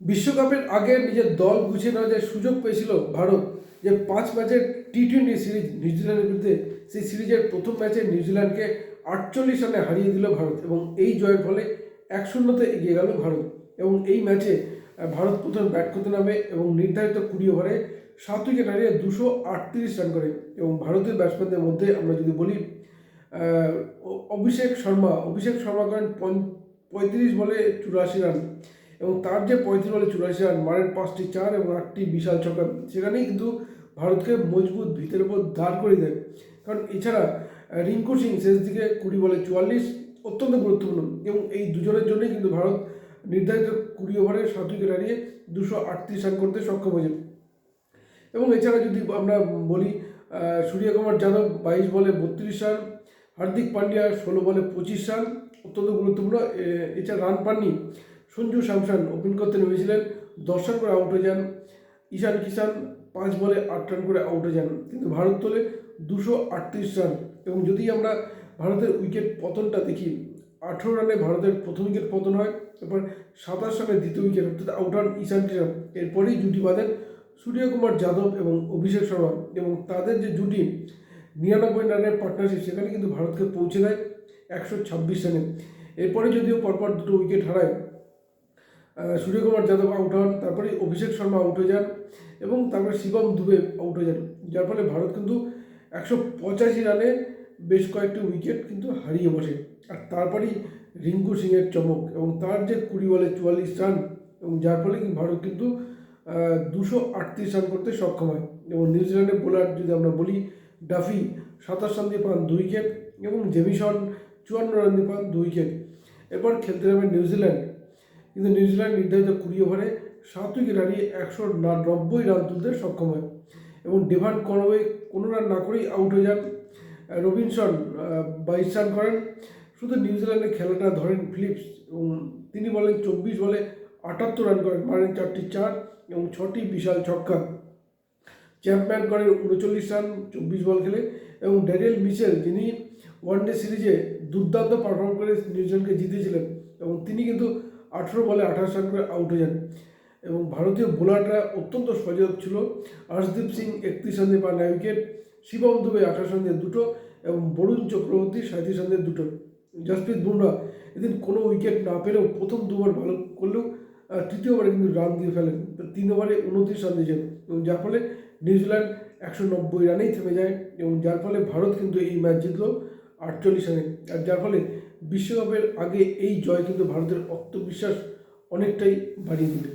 বিশ্বকাপের আগে নিজের দল গুছিয়ে নেওয়ার যে সুযোগ পেয়েছিল ভারত, যে 5 ম্যাচের টি-20 সিরিজ নিউজিল্যান্ডের বিরুদ্ধে, সেই সিরিজের প্রথম ম্যাচে নিউজিল্যান্ডকে 48 রানে হারিয়ে দিল ভারত এবং এই জয়ের ফলে 1-0-তে এগিয়ে গেল ভারত। এবং এই ম্যাচে ভারত প্রথমে ব্যাট করতে নামে এবং নির্ধারিত 20 ওভারে 7 উইকেট হারিয়ে 238 রান করে। এবং ভারতীয় ব্যাটসম্যানদের মধ্যে আমরা যদি বলি, অভিষেক শর্মা করেন 35 বলে 84 রান, এবং তার যে 35 বলে 84 রান, মারেন 5টি 4 এবং 8টি বিশাল ছক্কা, সেখানেই কিন্তু ভারতকে মজবুত ভিতের উপর দাঁড় করে দেয়। কারণ এছাড়া রিঙ্কু সিং শেষ দিকে 20 বলে 44 অত্যন্ত গুরুত্বপূর্ণ, এবং এই দুজনের জন্যই কিন্তু ভারত নির্ধারিত 20 ওভারে 7 উইকেট হারিয়ে 238 রান করতে সক্ষম হয়েছে। এবং এছাড়া যদি আমরা বলি, সূর্যকুমার যাদব 22 বলে 32 রান, হার্দিক পান্ডিয়া 16 বলে 25 রান অত্যন্ত গুরুত্বপূর্ণ। এছাড়া রান পাননি সঞ্জু স্যামসন, ওপেন করতে নেমেছিলেন, 10 রান করে আউট হয়ে যান। ঈশান কিষান 5 বলে 8 রান করে আউট হয়ে যান, কিন্তু ভারত তোলে 238 রান। এবং যদি আমরা ভারতের উইকেট পতনটা দেখি, 18 রানে ভারতের প্রথম উইকেট পতন হয়, এরপর 27 রানে দ্বিতীয় উইকেট, অর্থাৎ আউট হন ঈশান কিষান। এরপরেই জুটি বাঁধেন সূর্যকুমার যাদব এবং অভিষেক শর্মা, এবং তাদের যে জুটি 99 রানের পার্টনারশিপ, সেখানে কিন্তু ভারতকে পৌঁছে দেয় 126 রানে। এরপরে যদিও পরপর দুটো উইকেট হারায়, সূর্যকুমার যাদব আউট হন, তারপরে অভিষেক শর্মা আউট হয়ে যান, এবং তারপরে শিবম দুবে আউট হয়ে যান, যার ফলে ভারত কিন্তু 185 রানে বেশ কয়েকটি উইকেট কিন্তু হারিয়ে বসে। আর তারপরেই রিঙ্কু সিংয়ের চমক, এবং তার যে 20 বলে 44 রান, এবং যার ফলে কিন্তু ভারত কিন্তু 238 রান করতে সক্ষম হয়। এবং নিউজিল্যান্ডের বোলার যদি আমরা বলি, ডাফি 27 রান দিয়ে পান 2 উইকেট, এবং জেমিসন 54 রান দিয়ে পান 2 উইকেট। এরপর খেলতে নামে নিউজিল্যান্ড, কিন্তু নিউজিল্যান্ড নির্ধারিত 20 ওভারে 7 উইকেট হারিয়ে 190 রান তুলতে সক্ষম হয়। এবং ডেভান কনওয়ে কোনো রান না করেই আউট হয়ে যান। রবিনসন 22 রান করেন। শুধু নিউজিল্যান্ডের খেলাটা ধরেন ফিলিপস, এবং তিনি বলেন 24 বলে 78 রান করেন, মারেন 4টি 4 এবং 6টি বিশাল ছক্কা। চ্যাম্পিয়ন করেন 39 রান 24 বল খেলে। এবং ড্যানিয়েল মিচেল, যিনি ওয়ানডে সিরিজে দুর্দান্ত পারফর্ম করে নিউজিল্যান্ডকে জিতেছিলেন, এবং তিনি কিন্তু 18 বলে 28 রান করে আউট হয়ে যান। এবং ভারতীয় বোলাররা অত্যন্ত সজাগ ছিল। আর্শদীপ সিং 31 রান দিয়ে পান 9 উইকেট, শিবম দুবে 28 রান দিয়ে 2টো, এবং বরুণ চক্রবর্তী 37 রান দিয়ে 2টো। জসপ্রীত বুমরা এদিন কোনো উইকেট না পেলেও প্রথম দুবার ভালো করলেও তৃতীয় ওভারে কিন্তু রান দিয়ে ফেলেন, 3 ওভারে 29 রান দিয়েছেন, এবং যার ফলে নিউজিল্যান্ড 190 রানেই থেমে যায়, এবং যার ফলে ভারত কিন্তু এই ম্যাচ জিতল 48 রানে। আর যার ফলে বিশ্বকাপের আগে এই জয় কিন্তু ভারতের আত্মবিশ্বাস অনেকটাই বাড়িয়ে দিল।